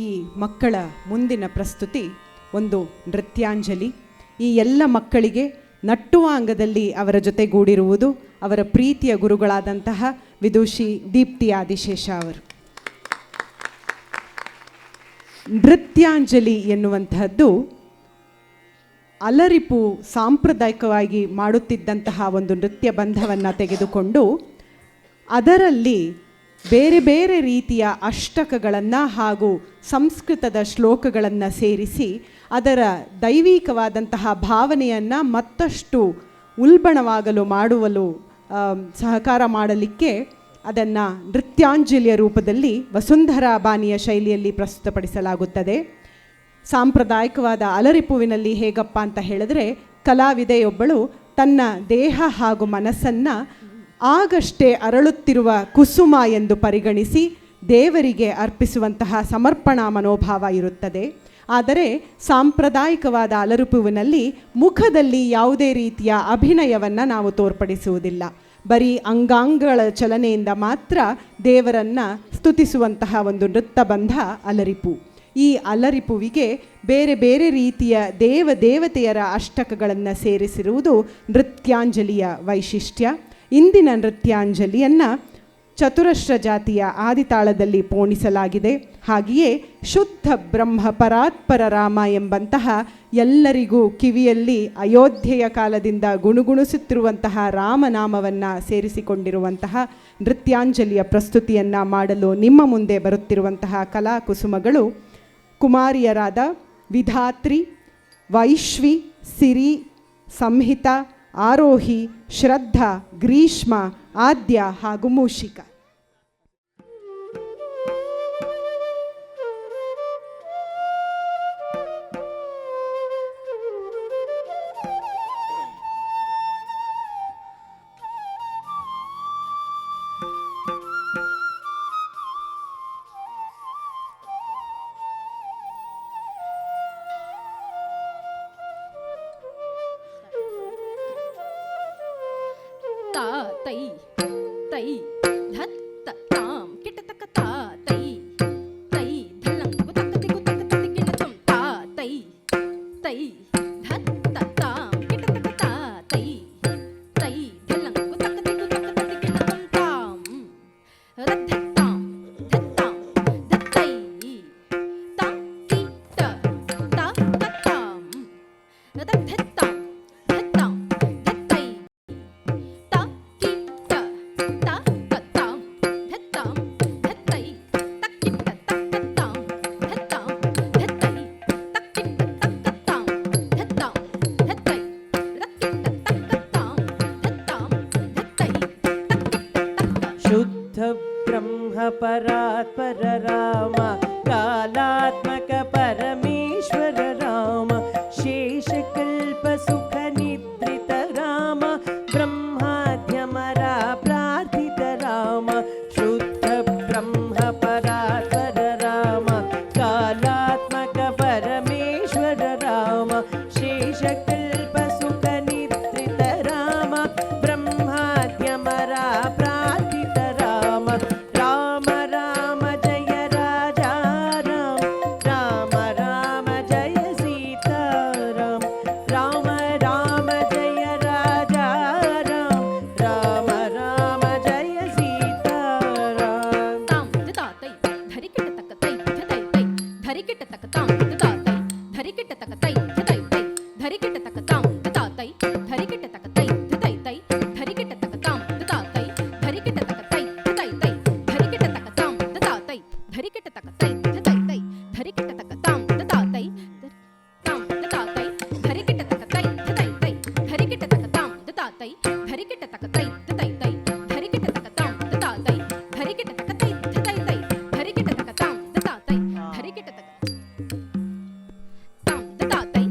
ಈ ಮಕ್ಕಳ ಮುಂದಿನ ಪ್ರಸ್ತುತಿ ಒಂದು ನೃತ್ಯಾಂಜಲಿ. ಈ ಎಲ್ಲ ಮಕ್ಕಳಿಗೆ ನಟ್ಟುವಾಂಗದಲ್ಲಿ ಅವರ ಜೊತೆಗೂಡಿರುವುದು ಅವರ ಪ್ರೀತಿಯ ಗುರುಗಳಾದಂತಹ ವಿದುಷಿ ದೀಪ್ತಿ ಆದಿಶೇಷ ಅವರು. ನೃತ್ಯಾಂಜಲಿ ಎನ್ನುವಂತಹದ್ದು ಅಲರಿಪು ಸಾಂಪ್ರದಾಯಿಕವಾಗಿ ಮಾಡುತ್ತಿದ್ದಂತಹ ಒಂದು ನೃತ್ಯ ಬಂಧವನ್ನು ತೆಗೆದುಕೊಂಡು ಅದರಲ್ಲಿ ಬೇರೆ ಬೇರೆ ರೀತಿಯ ಅಷ್ಟಕಗಳನ್ನು ಹಾಗೂ ಸಂಸ್ಕೃತದ ಶ್ಲೋಕಗಳನ್ನು ಸೇರಿಸಿ ಅದರ ದೈವಿಕವಾದಂತಹ ಭಾವನೆಯನ್ನು ಮತ್ತಷ್ಟು ಉಲ್ಬಣವಾಗಲು ಮಾಡುವಲು ಸಹಕಾರ ಮಾಡಲಿಕ್ಕೆ ಅದನ್ನು ನೃತ್ಯಾಂಜಲಿಯ ರೂಪದಲ್ಲಿ ವಸುಂಧರಾ ಬಾನಿಯ ಶೈಲಿಯಲ್ಲಿ ಪ್ರಸ್ತುತಪಡಿಸಲಾಗುತ್ತದೆ. ಸಾಂಪ್ರದಾಯಿಕವಾದ ಅಲರಿಪುವಿನಲ್ಲಿ ಹೇಗಪ್ಪ ಅಂತ ಹೇಳಿದ್ರೆ, ಕಲಾವಿದೆಯೊಬ್ಬಳು ತನ್ನ ದೇಹ ಹಾಗೂ ಮನಸ್ಸನ್ನು ಆಗಷ್ಟೇ ಅರಳುತ್ತಿರುವ ಕುಸುಮ ಎಂದು ಪರಿಗಣಿಸಿ ದೇವರಿಗೆ ಅರ್ಪಿಸುವಂತಹ ಸಮರ್ಪಣಾ ಮನೋಭಾವ ಇರುತ್ತದೆ. ಆದರೆ ಸಾಂಪ್ರದಾಯಿಕವಾದ ಅಲರಿಪುವಿನಲ್ಲಿ ಮುಖದಲ್ಲಿ ಯಾವುದೇ ರೀತಿಯ ಅಭಿನಯವನ್ನು ನಾವು ತೋರ್ಪಡಿಸುವುದಿಲ್ಲ. ಬರೀ ಅಂಗಾಂಗಗಳ ಚಲನೆಯಿಂದ ಮಾತ್ರ ದೇವರನ್ನು ಸ್ತುತಿಸುವಂತಹ ಒಂದು ನೃತ್ಯಬಂಧ ಅಲರಿಪು. ಈ ಅಲರಿಪುವಿಗೆ ಬೇರೆ ಬೇರೆ ರೀತಿಯ ದೇವತೆಯರ ಅಷ್ಟಕಗಳನ್ನು ಸೇರಿಸಿರುವುದು ನೃತ್ಯಾಂಜಲಿಯ ವೈಶಿಷ್ಟ್ಯ. ಇಂದಿನ ನೃತ್ಯಾಂಜಲಿಯನ್ನು ಚತುರಶ್ರ ಜಾತಿಯ ಆದಿತಾಳದಲ್ಲಿ ಪೋಣಿಸಲಾಗಿದೆ. ಹಾಗೆಯೇ ಶುದ್ಧ ಬ್ರಹ್ಮ ಪರಾತ್ಪರ ರಾಮ ಎಂಬಂತಹ ಎಲ್ಲರಿಗೂ ಕಿವಿಯಲ್ಲಿ ಅಯೋಧ್ಯೆಯ ಕಾಲದಿಂದ ಗುಣಗುಣಿಸುತ್ತಿರುವಂತಹ ರಾಮನಾಮವನ್ನು ಸೇರಿಸಿಕೊಂಡಿರುವಂತಹ ನೃತ್ಯಾಂಜಲಿಯ ಪ್ರಸ್ತುತಿಯನ್ನು ಮಾಡಲು ನಿಮ್ಮ ಮುಂದೆ ಬರುತ್ತಿರುವಂತಹ ಕಲಾಕುಸುಮಗಳು ಕುಮಾರಿಯರಾದ ವಿಧಾತ್ರಿ, ವೈಶ್ವಿ, ಸಿರಿ, ಸಂಹಿತಾ, ಆರೋಹಿ, ಶ್ರದ್ಧಾ, ಗ್ರೀಷ್ಮ, ಆದ್ಯ ಹಾಗೂ ಮೂಷಿಕ. ತೈ ತೈ ಧತ್ತ ತಾಂ ಕಿಟತಕ ತಾ ತೈ ತೈ ಧಲಂಗು ತಕ್ಕತಿಗು ತಕ್ಕತಿ ಗಿಣಚಂ ತಾ ತೈ ತೈ ಧತ್ತ ತಾಂ ಕಿಟತಕ ತಾ ತೈ ತೈ ಧಲಂಗು ತಕ್ಕತಿಗು ತಕ್ಕತಿ ಗಿಣಚಂ ತಾಂ ರದ್ಧತ್ತಾಂ ಧತ್ತಾಂ ಧತ್ತೈ ತಾ ಕಿ ತ ತಾ ತತ್ತಾಂ ರದ್ಧತ್ತಾಂ ಧತ್ತಾಂ ಧತ್ತೈ ಶುದ್ಧ ಬ್ರಹ್ಮ ಪರಾತ್ಪರ ರಾಮ, ಕಾಲಾತ್ಮಕ ಪರಮೇಶ್ವರ ರಾಮ, ಶೇಷಕಲ್ಪ ಸುಖ ನಿದ್ರಿತ ರಾಮ, ಬ್ರಹ್ಮಾದ್ಯಮರ ಪ್ರಾರ್ಥಿತ ರಾಮ. ಶುದ್ಧ ಬ್ರಹ್ಮ ಪರಾತ್ಪರ ರಾಮ, ಕಾಲಾತ್ಮಕ ಪರಮೇಶ್ವರ ರಾಮ, ಶೇಷಕಲ್ಪ ಸುಖ ನಿದ್ರಿತ ರಾಮ, ಬ್ರಹ್ಮಾದ್ಯಮರ ಪ್ರಾರ್ಥಿತ ರಾಮ. ರಾಮ ರಾಮ ಜಯ ರಾಜಾ ರಾಮ, ರಾಮ ರಾಮ ಜಯ ಸೀತಾರಾಮ, ರಾಮ ರಾಮ ಜಯ ರಾಜಾ ರಾಮ, ರಾಮ ರಾಮ ಜಯ ಸೀತಾರಾಮ. ತಾಂ ಧತಾತೈ ಧರಿಕಿಟ ತಕ ತೈ ಧತೈ ತೈ ಧರಿಕಿಟ ತಕ ತಾಂ ಧತಾತೈ ಧರಿಕಿಟ ತಕ ತೈ ಧತೈ ತೈ ಧರಿಕಿಟ ತಕ ತಾಂ ಧತಾತೈ ಧರಿಕಿಟ ತಕ ತೈ ಧತೈ ತೈ ಧರಿಕಿಟ ತಕ ತಾಂ ಧತಾತೈ ಧರಿಕಿಟ ತಕ ತೈ ಧತೈ ತೈ ಧರಿಕಿಟ ತಕ ತಾಂ ಧತಾತೈ ಧರಿಕಿಟ ತಕ ತೈ ಧತೈ ತೈ ಧರಿಕಿಟ ತಕ ತಾಂ ಧತಾತೈ ತಾಂ ಧತಾತೈ ಧರಿಕಿಟ ತಕ ತೈ ಧತೈ ತೈ ಧರಿಕಿಟ ತಕ ತಾಂ ಧತಾತೈ ಧರಿಕಿಟ ತಕ ತೈ ಧತೈ ತೈ ಧರಿಕಿಟ ತಕ ತಾಂ ಧತಾತೈ ಧರಿಕಿಟ ತಕ ತೈ ಧತೈ ತೈ ಧರಿಕಿಟ ತಕ ತಾಂ ಧತಾತೈ ಧರಿಕಿಟ ತಕ ತಾಂ ಧತಾತೈ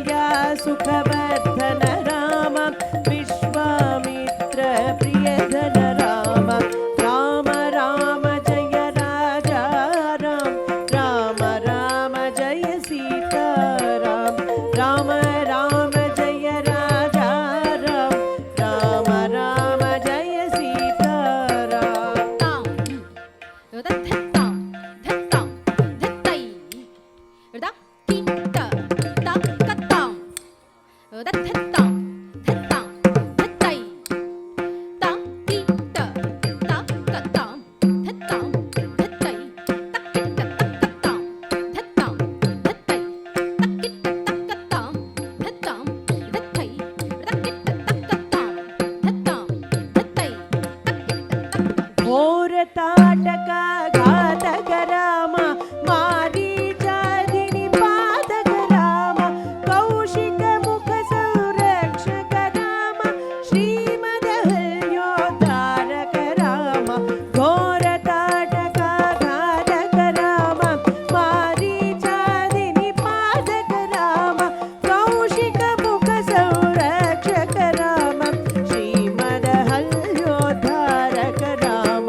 कौसल्या सुखवर्धन राम विश्वामित्र प्रियधन राम राम राम जय राजा राम राम राम जय सीताराम राम राम जय राजा राम राम राम जय सीताराम तां धत्तां धत्तां धत्तै दा किट्ट ता कत्तां धत्तां धत्तां धत्तै ता किट्ट ता कत्तां धत्तां धत्तै तक्किट्ट तक्कत्तां धत्तां धत्तै तक्किट्ट तक्कत्तां धत्तां धत्तै तक्किट्ट तक्कत्तां धत्तां धत्तै तक्किट्ट घोरताटका घातक राम मारीचादिनि पादक राम कौशिक मुख संरक्षक राम श्रीमदहल्योद्धारक राम घोरताटका घातक राम मारीचादिनि पादक राम कौशिक मुख संरक्षक राम श्रीमदहल्योद्धारक राम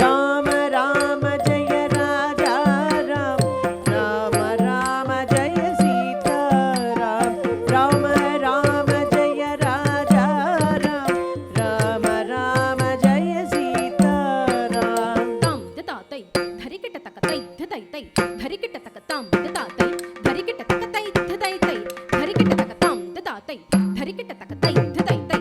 राम राम जय राजा राम राम राम जय सीताराम राम राम जय राजा राम राम राम जय सीताराम तां दतातै धरिकिट तकतै धतैतै धरिकिट तकतां दतातै धरिकिट तकतै धतैतै धरिकिट तकतां दतातै धरिकिट तकतै धतैतै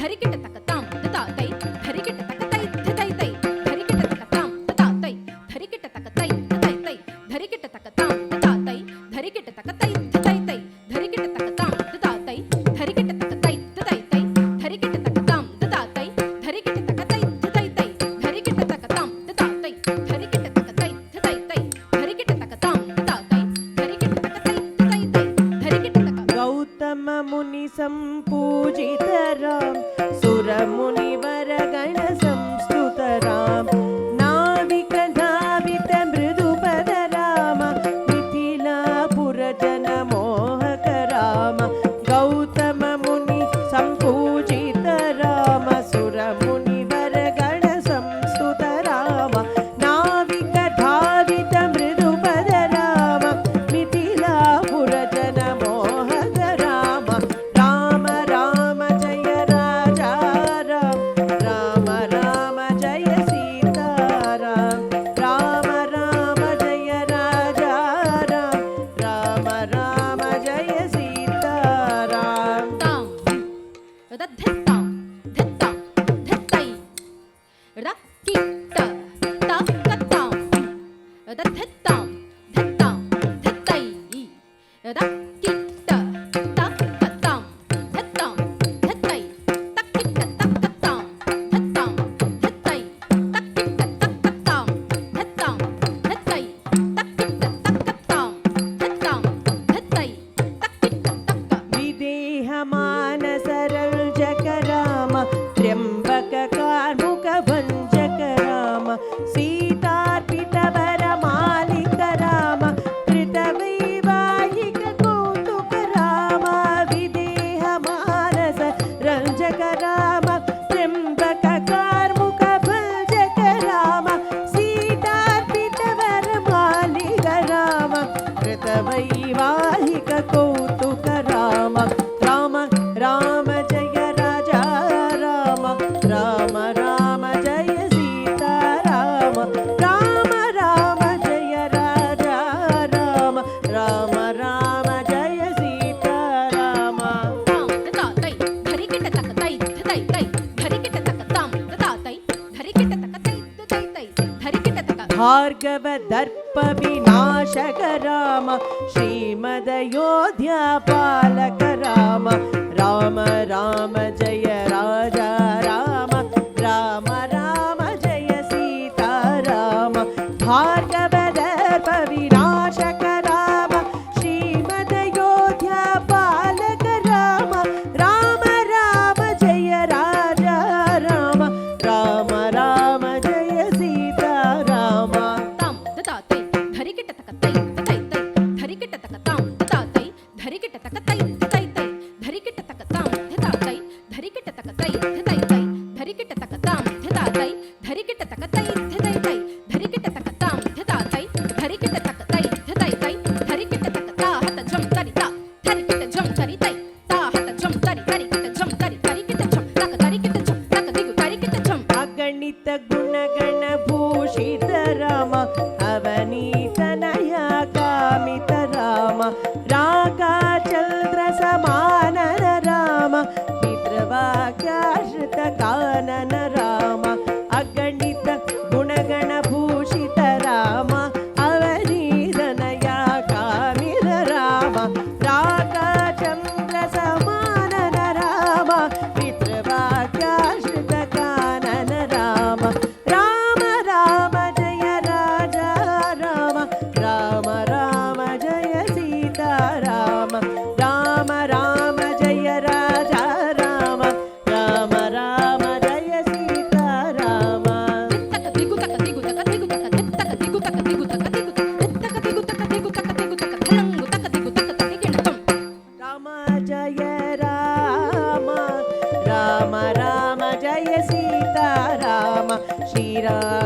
धरिकिट तकतां दतातै धरिकिट तकतै धतैतै धरिकिट तकतां दतातै धरिकिट तकतै धतैतै धरिकिट तकतां दतातै धरिकिट तकतै धतैतै धरिकिट तकतां दतातै धरिकिट तकतै धतैतै धरिकिट तकतां दतातै धरिकिट तकतै धतैतै धरिकिट तकतां दतातै धरिकिट तकतै धतैतै धरिकिट तकतां दतातै धरिकिट तकतै धतैतै धरिकिट तक गौतम मुनि संपूजित राम सुर मुनिवर गण संस्तुत राम नाविक धावित मृदुपद राम मिथिलापुर जन मोहक राम गौतम मुनि संपूजित राम सुर मुनिवर गण संस्तुत राम नाविक धावित मृदुपद राम मिथिलापुर जन मोहक राम राम राम जय राजा राम राम राम जय सीताराम राम राम जय राजा राम राम राम जय सीताराम तां दत्तां धत्तां धत्तै दा किट्ट ता कत्तां दत्तां धत्तां धत्तै दा किट्ट ता कत्तां धत्तां धत्तै तक्किट्ट तक्कत्तां धत्तां धत्तै तक्किट्ट तक्कत्तां धत्तां धत्तै तक्किट्ट तक्कत्तां धत्तां धत्तै तक्किट्ट तक्क विदेह मानस रंजक राम त्र्यंबक कार्मुक भंजक राम सीतार्पित वर मालिक राम कृत वैवाहिक कौतुक राम विदेह मानस रंजक राम त्र्यंबक कार्मुक भंजक राम सीतार्पित वर मालिक राम कृत वैवाहिक कौतुक राम राम राम जय राजा राम राम राम जय सीताराम राम राम जय राजा राम राम राम जय सीताराम तां दतातै धरिकिट तकतै धतैतै धरिकिट तकतां दतातै धरिकिट तकतै धतैतै धरिकिट तक भार्गव दर्प विनाशक राम श्रीमदयोध्या पालक राम राम राम जय राजा राम राम राम जय सीताराम भार्गव दर्प विनाशक राम श्रीमदयोध्या पालक राम राम राम जय राजा राम राम राम जय सीताराम तां दतातै धरिकिट तकतै धतैतै धरिकिट तकतां दतातै धरिकिट तकतै धतैतै ಕಿಟ ಝಂ ತರಿ ತೈ ತಾ ಹತ ಝಂ ತರಿ ತರಿ ಕಿಟ ಝಂ ತರಿ ತರಿ ಕಿಟ ಝಂ ತಕ ತರಿ ಕಿಟ ಝಂ ತಕ ದಿಗು ತರಿ ಕಿಟ ಝಂ ಅಗಣಿತ ಗುಣಗಣ ಭೂಷಿತ ರಾಮ ಅವನೀತನಯ ಕಾಮಿತ ರಾಮ ರಾಗಾಚಂದ್ರ ಸಮಾನನ ರಾಮ ಪಿತೃವಾಕ್ಯಾಶ್ರಿತ ಕಾನನ ರಾಮ ಅಗಣಿತ ಗುಣಗಣ ಭೂಷಿತ ರಾಮ ಅವನೀತನಯ ಕಾಮಿತ ರಾಮ ರಾಗಾಚಂದ್ರ ಸಮಾನನ ರಾಮ ಪಿತೃವಾಕ್ಯಾಶ್ರಿತ ಕಾನನ ರಾಮ ರಾಮ ರಾಮ ಜಯ ರಾಜ ರಾಮ ರಾಮ ರಾಮ ಜಯ ಸೀತಾ ರಾಮ ರಾಮ ರಾಮ ಜಯ ರಾಜ ರಾಮ ರಾಮ ರಾಮ ಜಯ ಸೀತಾ ರಾಮ ತಕ ದಿಗು ತಕ ದಿಗು ತಕ ದಿಗು ತಕ ತಕ ದಿಗು ತಕ ದಿಗು ತಕ ದಿಗು ತಕ ದಿಗು ತಕ ದಿಗು ತಕ ದಿಗು ತಕ ಧನಂಗು ತಕ ದಿಗು ತಕ ತರಿ ಕಿಟ ಝಂ ರಾಮ ಜಯ ರಾಮ ರಾಮ ರಾಮ ಜಯ ಸೀತಾ ರಾಮ ಶ್ರೀರಾಮ